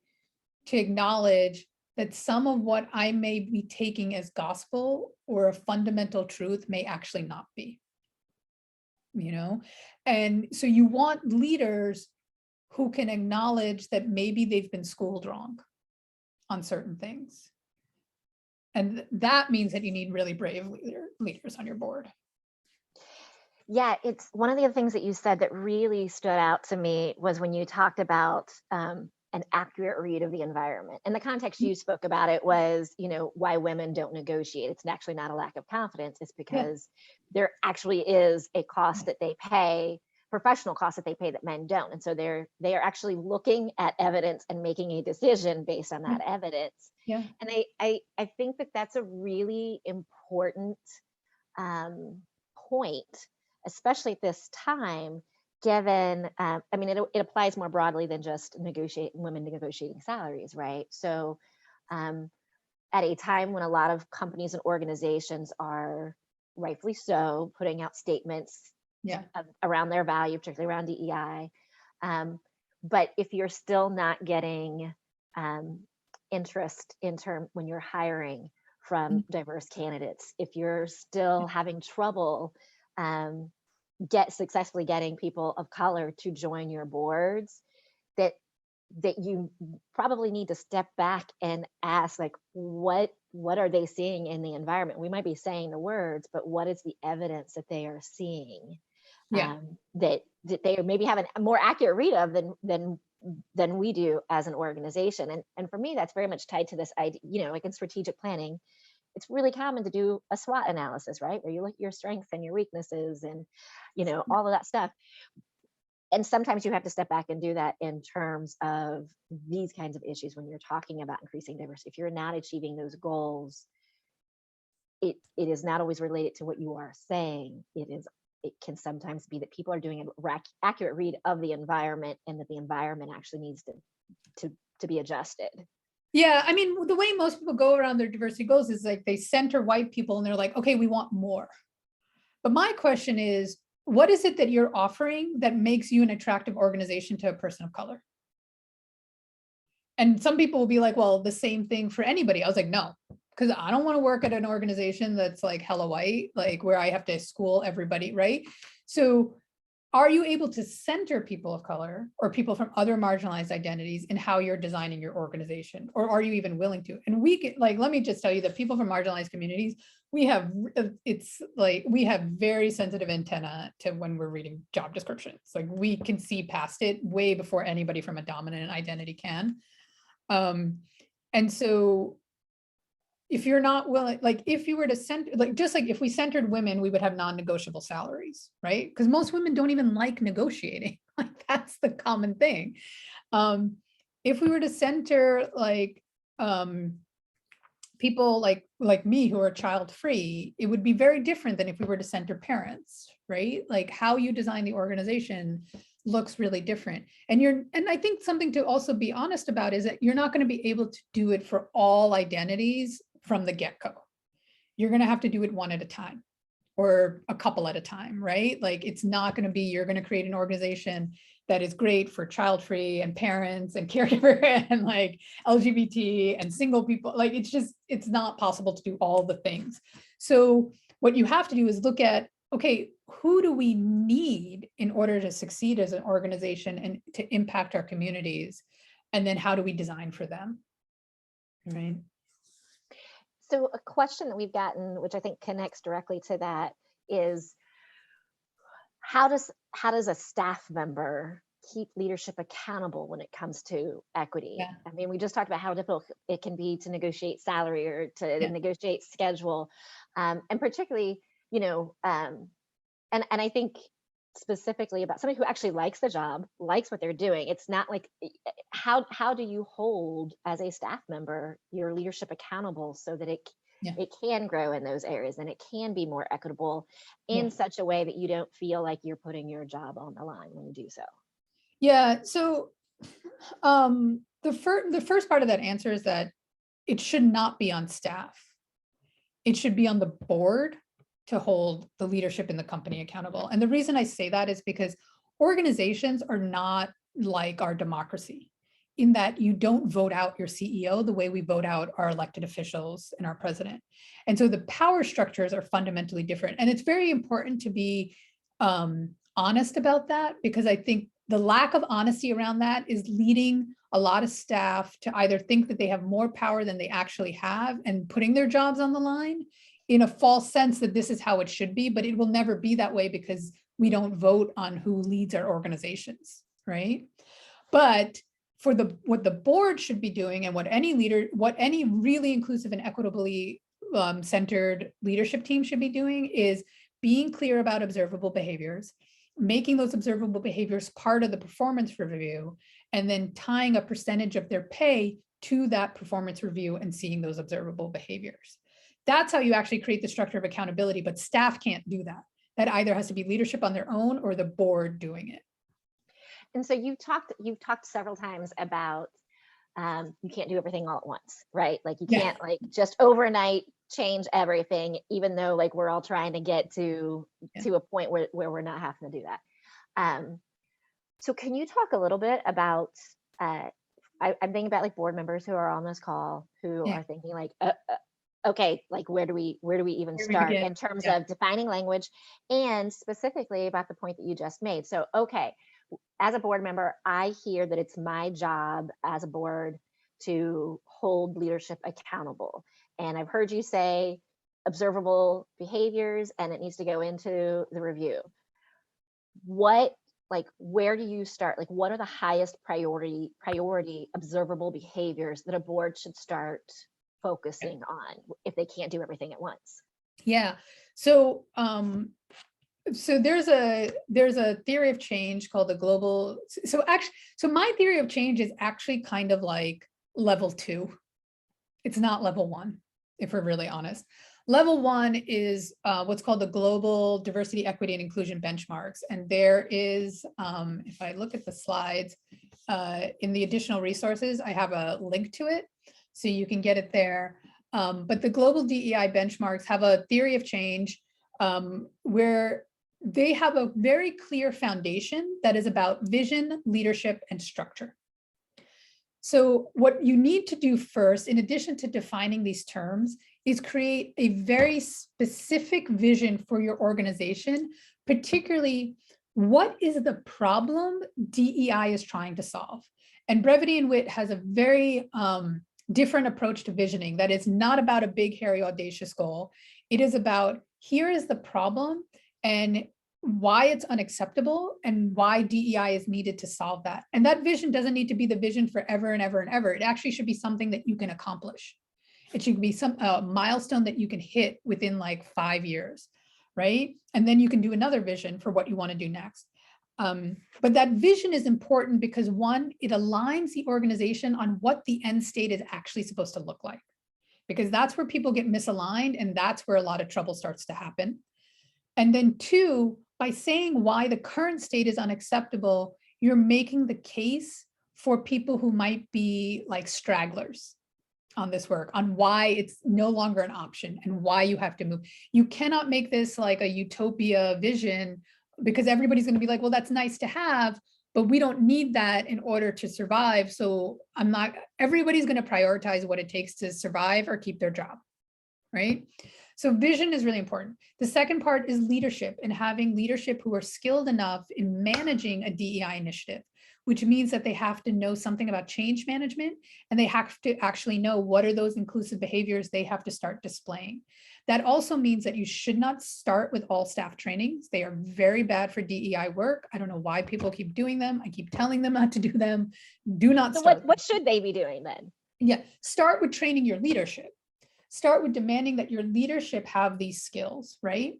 to acknowledge that some of what I may be taking as gospel or a fundamental truth may actually not be, you know? And so you want leaders who can acknowledge that maybe they've been schooled wrong on certain things. And that means that you need really brave leaders on your board. Yeah, it's one of the other things that you said that really stood out to me was when you talked about an accurate read of the environment. And the context you spoke about it was, you know, why women don't negotiate. It's actually not a lack of confidence. It's because there actually is a cost that they pay, professional cost that they pay that men don't. And so they are actually looking at evidence and making a decision based on that evidence. Yeah. And I think that that's a really important point, especially at this time, given, I mean, it applies more broadly than just women negotiating salaries, right? So at a time when a lot of companies and organizations are rightfully so putting out statements around their value, particularly around DEI. But if you're still not getting interest when you're hiring from diverse candidates, if you're still having trouble successfully getting people of color to join your boards, that you probably need to step back and ask, like, what are they seeing in the environment? We might be saying the words, but what is the evidence that they are seeing that they maybe have a more accurate read of than we do as an organization? And for me, that's very much tied to this idea, you know, like in strategic planning, it's really common to do a SWOT analysis, right? Where you look at your strengths and your weaknesses and, you know, all of that stuff. and sometimes you have to step back and do that in terms of these kinds of issues when you're talking about increasing diversity. If you're not achieving those goals, it is not always related to what you are saying. It can sometimes be that people are doing an accurate read of the environment, and that the environment actually needs to be adjusted. Yeah, I mean, the way most people go around their diversity goals is like they center white people and they're like, okay, we want more. But my question is, what is it that you're offering that makes you an attractive organization to a person of color? And some people will be like, well, the same thing for anybody. I was like, no, because I don't want to work at an organization that's like hella white, like where I have to school everybody, right? So are you able to center people of color or people from other marginalized identities in how you're designing your organization? Or are you even willing to? And we get, like, let me just tell you that people from marginalized communities, we have very sensitive antenna to when we're reading job descriptions. Like we can see past it way before anybody from a dominant identity can. And so if you're not willing, like if you were to center, like just like if we centered women, we would have non-negotiable salaries, right? Because most women don't even like negotiating. Like that's the common thing. If we were to center like people like me who are child free, it would be very different than if we were to center parents, right? Like how you design the organization looks really different. And I think something to also be honest about is that you're not going to be able to do it for all identities from the get-go. You're going to have to do it one at a time or a couple at a time, right? Like it's not going to be, you're going to create an organization that is great for child-free and parents and caregiver and like LGBT and single people. Like it's not possible to do all the things. So what you have to do is look at, okay, who do we need in order to succeed as an organization and to impact our communities? And then how do we design for them, right? So a question that we've gotten, which I think connects directly to that, is how does a staff member keep leadership accountable when it comes to equity? Yeah. I mean, we just talked about how difficult it can be to negotiate salary or to negotiate schedule, and particularly, and I think specifically about somebody who actually likes the job, likes what they're doing. It's not like, how do you hold as a staff member your leadership accountable so that it can grow in those areas and it can be more equitable in such a way that you don't feel like you're putting your job on the line when you do so? Yeah, so the first part of that answer is that it should not be on staff. It should be on the board to hold the leadership in the company accountable. And the reason I say that is because organizations are not like our democracy in that you don't vote out your CEO the way we vote out our elected officials and our president. And so the power structures are fundamentally different. And it's very important to be honest about that, because I think the lack of honesty around that is leading a lot of staff to either think that they have more power than they actually have and putting their jobs on the line in a false sense that this is how it should be, but it will never be that way because we don't vote on who leads our organizations, right? But for what the board should be doing and what any really inclusive and equitably centered leadership team should be doing is being clear about observable behaviors, making those observable behaviors part of the performance review, and then tying a percentage of their pay to that performance review and seeing those observable behaviors. That's how you actually create the structure of accountability, but staff can't do that. That either has to be leadership on their own or the board doing it. And so you've talked several times about you can't do everything all at once, right? Like you can't like just overnight change everything, even though like we're all trying to get to a point where we're not having to do that. So can you talk a little bit about, I'm thinking about like board members who are on this call who are thinking like, okay, like where do we even start in terms of defining language, and specifically about the point that you just made. So, okay, as a board member, I hear that it's my job as a board to hold leadership accountable. And I've heard you say observable behaviors and it needs to go into the review. Where do you start? Like, what are the highest priority observable behaviors that a board should start focusing on if they can't do everything at once? Yeah. So So there's a theory of change called the global. So my theory of change is actually kind of like level 2. It's not level 1, if we're really honest. Level 1 is what's called the global diversity, equity, and inclusion benchmarks. And there is, if I look at the slides, in the additional resources, I have a link to it, so you can get it there. But the global DEI benchmarks have a theory of change where they have a very clear foundation that is about vision, leadership, and structure. So what you need to do first, in addition to defining these terms, is create a very specific vision for your organization, particularly what is the problem DEI is trying to solve. And Brevity and Wit has a very different approach to visioning that is not about a big, hairy, audacious goal. It is about, here is the problem and why it's unacceptable and why DEI is needed to solve that. And that vision doesn't need to be the vision forever and ever and ever. It actually should be something that you can accomplish. It should be some milestone that you can hit within like 5 years, right? And then you can do another vision for what you want to do next. But that vision is important because, one, it aligns the organization on what the end state is actually supposed to look like, because that's where people get misaligned and that's where a lot of trouble starts to happen. And then 2, by saying why the current state is unacceptable, you're making the case for people who might be like stragglers on this work, on why it's no longer an option and why you have to move. You cannot make this like a utopia vision, because everybody's going to be like, well, that's nice to have, but we don't need that in order to survive. So everybody's going to prioritize what it takes to survive or keep their job, right? So vision is really important. The second part is leadership, and having leadership who are skilled enough in managing a DEI initiative, which means that they have to know something about change management, and they have to actually know what are those inclusive behaviors they have to start displaying. That also means that you should not start with all staff trainings. They are very bad for DEI work. I don't know why people keep doing them. I keep telling them not to do them. Do not start. So what should they be doing then? Yeah, start with training your leadership. Start with demanding that your leadership have these skills, right?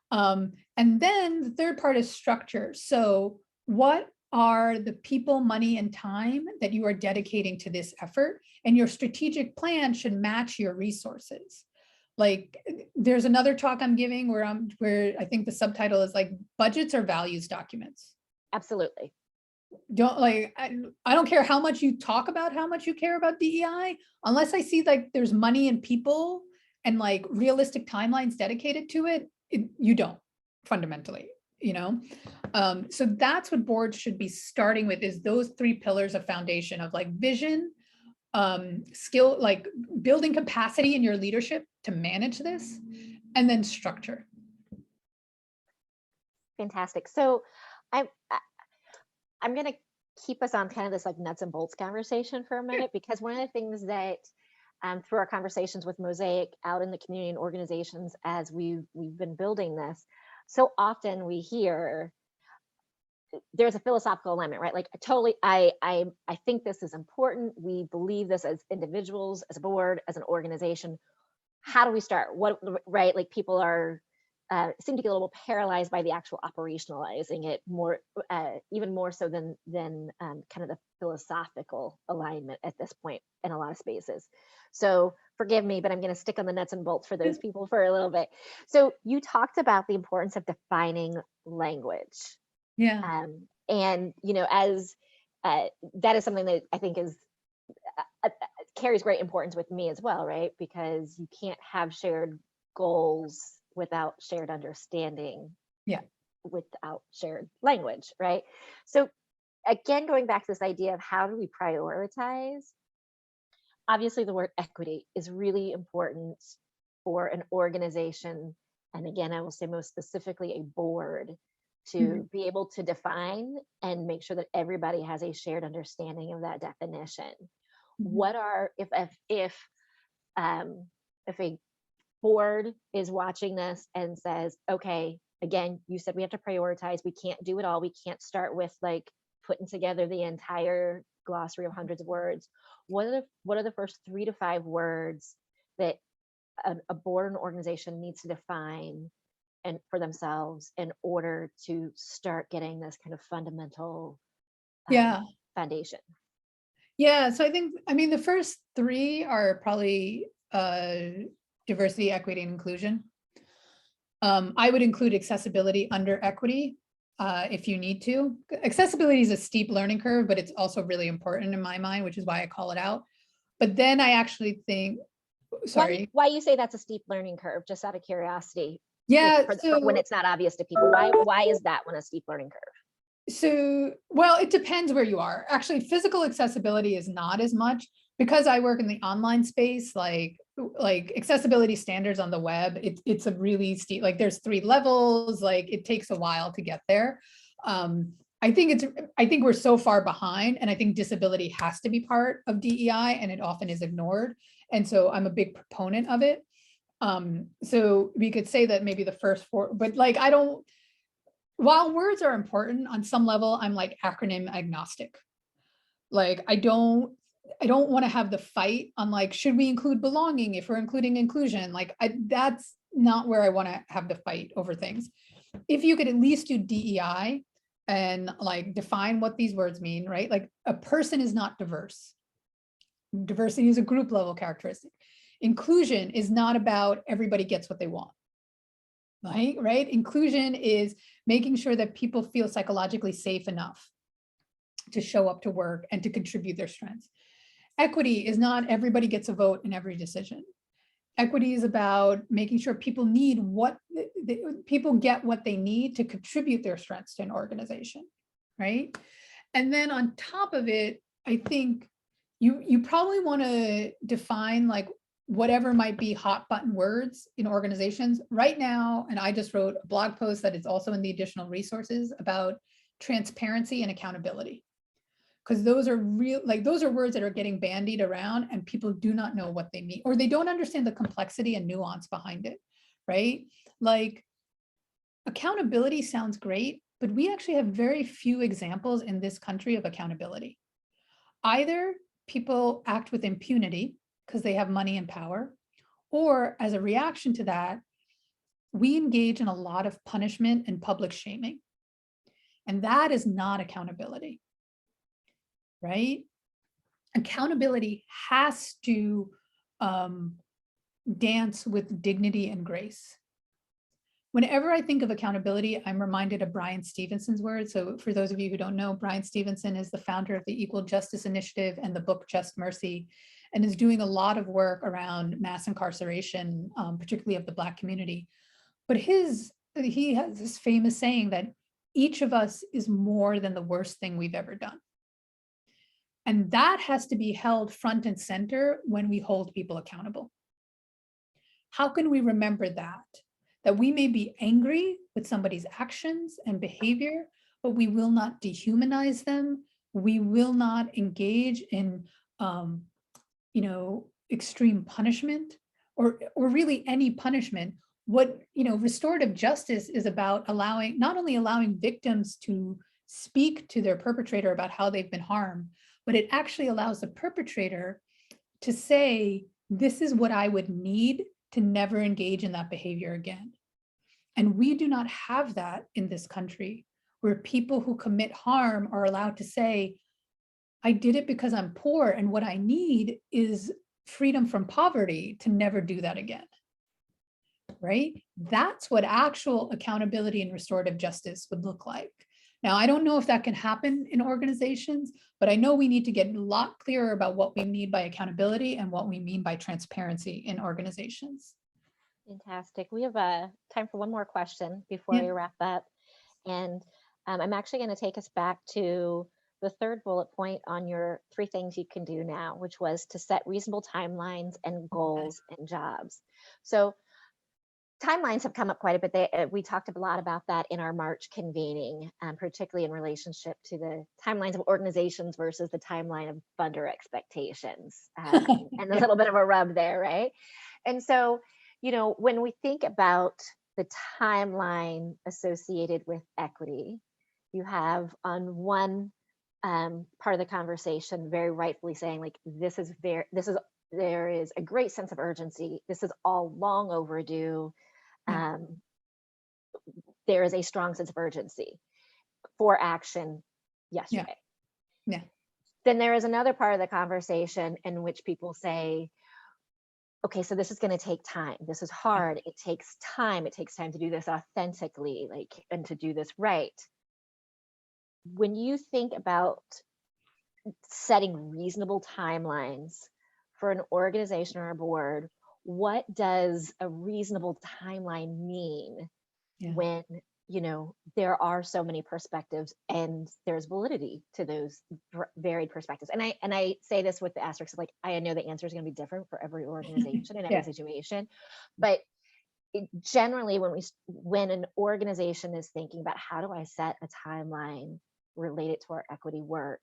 And then the third part is structure. So what are the people, money, and time that you are dedicating to this effort? And your strategic plan should match your resources. Like, there's another talk I'm giving where I think the subtitle is like, budgets or values documents. Absolutely. I don't care how much you talk about how much you care about DEI, unless I see like there's money and people and like realistic timelines dedicated to it, you don't, fundamentally, you know? So that's what boards should be starting with, is those 3 pillars of foundation of like vision, skill, like building capacity in your leadership to manage this, and then structure. Fantastic. So I'm going to keep us on kind of this like nuts and bolts conversation for a minute, because one of the things that through our conversations with MOSAIC out in the community and organizations as we've been building this, so often we hear there's a philosophical alignment, right? Like I think this is important. We believe this as individuals, as a board, as an organization. How do we start? What, right? Like people are seem to get a little paralyzed by the actual operationalizing it more, even more so than kind of the philosophical alignment at this point in a lot of spaces. So forgive me, but I'm going to stick on the nuts and bolts for those people for a little bit. So you talked about the importance of defining language. Yeah. And, you know, as that is something that I think is carries great importance with me as well, right? Because you can't have shared goals without shared understanding, without shared language, right? So again, going back to this idea of how do we prioritize, obviously the word equity is really important for an organization, and again, I will say most specifically a board, to be able to define and make sure that everybody has a shared understanding of that definition. What are, if a board is watching this and says, okay, again, you said we have to prioritize, we can't do it all, we can't start with like putting together the entire glossary of hundreds of words. What are the first 3 to 5 words that a board and organization needs to define and for themselves in order to start getting this kind of fundamental Yeah. foundation? Yeah. So I mean, the first three are probably diversity, equity, and inclusion. I would include accessibility under equity if you need to. Accessibility is a steep learning curve, but it's also really important in my mind, which is why I call it out. But then I actually think, sorry. Why you say that's a steep learning curve, just out of curiosity? Yeah. For when it's not obvious to people, why is that one a steep learning curve? So, well, it depends where you are. Actually, physical accessibility is not as much, because I work in the online space, like accessibility standards on the web. It's a really steep, like there's 3 levels, like it takes a while to get there. I think we're so far behind, and I think disability has to be part of DEI, and it often is ignored. And so I'm a big proponent of it. So we could say that maybe the first 4, but like, while words are important on some level, I'm like acronym agnostic. Like, I don't want to have the fight on like, should we include belonging if we're including inclusion? Like, that's not where I want to have the fight over things. If you could at least do DEI and like define what these words mean, right? Like, a person is not diverse. Diversity is a group level characteristic. Inclusion is not about everybody gets what they want. Right? Inclusion is making sure that people feel psychologically safe enough to show up to work and to contribute their strengths. Equity is not everybody gets a vote in every decision. Equity is about making sure people people get what they need to contribute their strengths to an organization, right? And then on top of it, I think you probably want to define like whatever might be hot button words in organizations right now. And I just wrote a blog post that is also in the additional resources about transparency and accountability. Because those are those are words that are getting bandied around and people do not know what they mean, or they don't understand the complexity and nuance behind it, right? Like, accountability sounds great, but we actually have very few examples in this country of accountability. Either people act with impunity because they have money and power, or as a reaction to that, we engage in a lot of punishment and public shaming. And that is not accountability, right? Accountability has to dance with dignity and grace. Whenever I think of accountability, I'm reminded of Bryan Stevenson's words. So for those of you who don't know, Bryan Stevenson is the founder of the Equal Justice Initiative and the book Just Mercy, and is doing a lot of work around mass incarceration, particularly of the Black community. But he has this famous saying that each of us is more than the worst thing we've ever done. And that has to be held front and center when we hold people accountable. How can we remember that? That we may be angry with somebody's actions and behavior, but we will not dehumanize them. We will not engage in, extreme punishment or really any punishment. What, restorative justice is about not only allowing victims to speak to their perpetrator about how they've been harmed, but it actually allows the perpetrator to say, this is what I would need to never engage in that behavior again. And we do not have that in this country, where people who commit harm are allowed to say, I did it because I'm poor, and what I need is freedom from poverty to never do that again. Right? That's what actual accountability and restorative justice would look like. Now, I don't know if that can happen in organizations, but I know we need to get a lot clearer about what we mean by accountability and what we mean by transparency in organizations. Fantastic. We have time for one more question before we wrap up. And I'm actually going to take us back to the third bullet point on your 3 things you can do now, which was to set reasonable timelines and goals and jobs. So timelines have come up quite a bit. We talked a lot about that in our March convening, particularly in relationship to the timelines of organizations versus the timeline of funder expectations, and a little bit of a rub there, right? And so, when we think about the timeline associated with equity, you have on one part of the conversation very rightfully saying, like, there is a great sense of urgency. This is all long overdue. there is a strong sense of urgency for action yesterday. Yeah. Then there is another part of the conversation in which people say, okay, so this is going to take time. This is hard. It takes time. It takes time to do this authentically, and to do this right. When you think about setting reasonable timelines for an organization or a board, what does a reasonable timeline mean when, there are so many perspectives and there's validity to those varied perspectives? And I say this with the asterisk of I know the answer is going to be different for every organization and every situation, but generally when an organization is thinking about how do I set a timeline related to our equity work,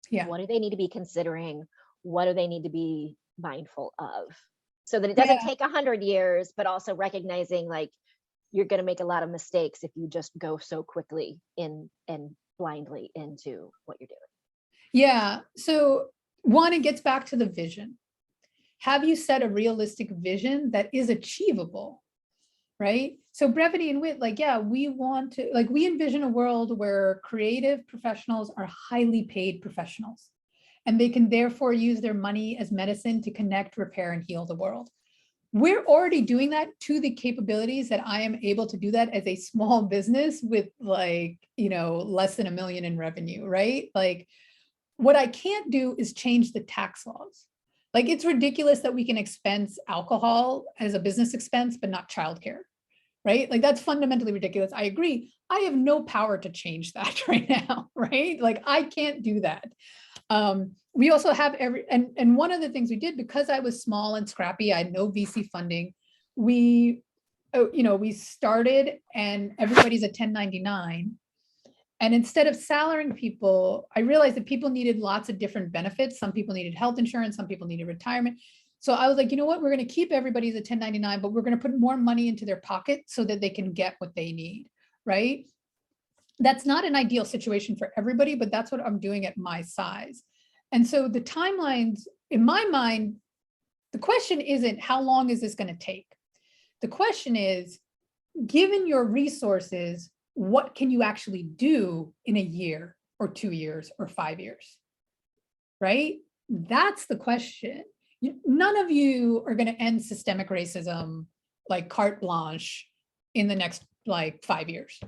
what do they need to be considering? What do they need to be mindful of? So that it doesn't take 100 years, but also recognizing you're going to make a lot of mistakes if you just go so quickly and blindly into what you're doing. Yeah. So one, it gets back to the vision. Have you set a realistic vision that is achievable? Right? So brevity and wit, we want to, we envision a world where creative professionals are highly paid professionals, and they can therefore use their money as medicine to connect, repair, and heal the world. We're already doing that to the capabilities that I am able to do that as a small business with less than $1 million in revenue, right? What I can't do is change the tax laws. It's ridiculous that we can expense alcohol as a business expense, but not childcare, right? That's fundamentally ridiculous. I agree. I have no power to change that right now, right? I can't do that. We also have and one of the things we did, because I was small and scrappy, I had no VC funding. We started and everybody's a 1099. And instead of salarying people, I realized that people needed lots of different benefits. Some people needed health insurance, some people needed retirement. So I was like, you know what, we're going to keep everybody as a 1099, but we're going to put more money into their pocket so that they can get what they need, right? That's not an ideal situation for everybody, but that's what I'm doing at my size. And so the timelines, in my mind, the question isn't how long is this going to take? The question is, given your resources, what can you actually do in a year or 2 years or 5 years, right? That's the question. None of you are going to end systemic racism carte blanche in the next 5 years.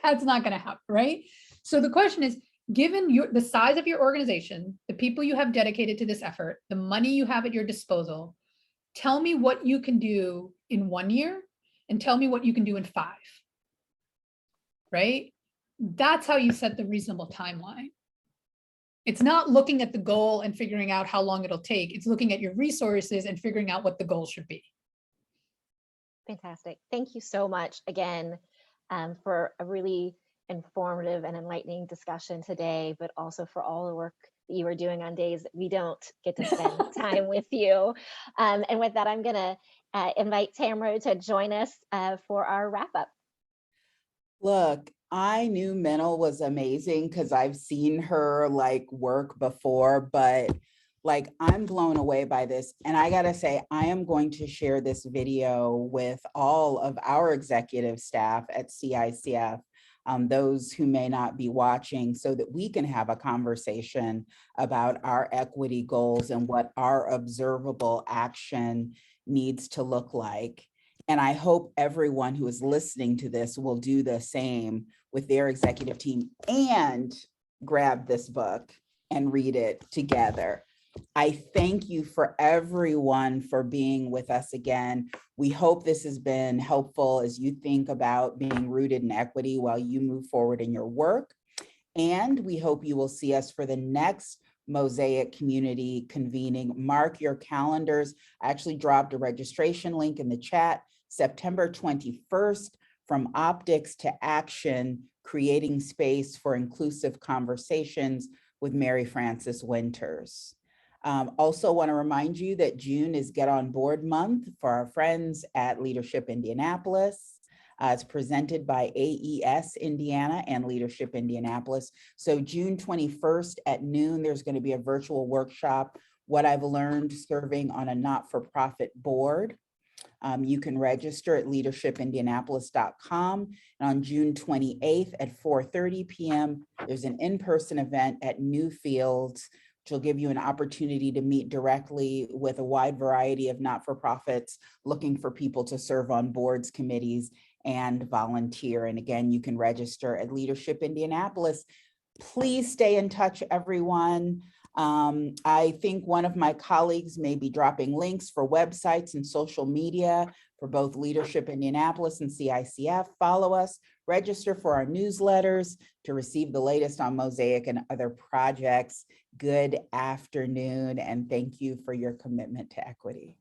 That's not going to happen, right? So the question is, given the size of your organization, the people you have dedicated to this effort, the money you have at your disposal, tell me what you can do in 1 year and tell me what you can do in 5, right? That's how you set the reasonable timeline. It's not looking at the goal and figuring out how long it'll take. It's looking at your resources and figuring out what the goal should be. Fantastic. Thank you so much again for a really informative and enlightening discussion today, but also for all the work that you are doing on days that we don't get to spend time with you. And with that, I'm going to invite Tamara to join us for our wrap up. Look, I knew Minal was amazing because I've seen her work before, but I'm blown away by this. And I gotta say, I am going to share this video with all of our executive staff at CICF, those who may not be watching, so that we can have a conversation about our equity goals and what our observable action needs to look like. And I hope everyone who is listening to this will do the same with their executive team and grab this book and read it together. I thank you for everyone for being with us again. We hope this has been helpful as you think about being rooted in equity while you move forward in your work. And we hope you will see us for the next MOSAIC community convening. Mark your calendars. I actually dropped a registration link in the chat. September 21st, from optics to action, creating space for inclusive conversations with Mary Frances Winters. Also want to remind you that June is Get On Board Month for our friends at Leadership Indianapolis. It's presented by AES Indiana and Leadership Indianapolis. So June 21st at noon, there's going to be a virtual workshop, What I've Learned Serving on a Not-for-Profit Board. You can register at leadershipindianapolis.com. And on June 28th at 4:30 p.m., there's an in-person event at Newfields, which will give you an opportunity to meet directly with a wide variety of not-for-profits looking for people to serve on boards, committees, and volunteer. And again, you can register at Leadership Indianapolis. Please stay in touch, everyone. I think one of my colleagues may be dropping links for websites and social media for both Leadership Indianapolis and CICF. Follow us, register for our newsletters to receive the latest on MOSAIC and other projects. Good afternoon, and thank you for your commitment to equity.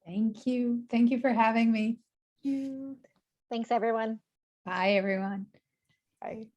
Thank you. Thank you for having me. Thanks, everyone. Bye, everyone. Bye.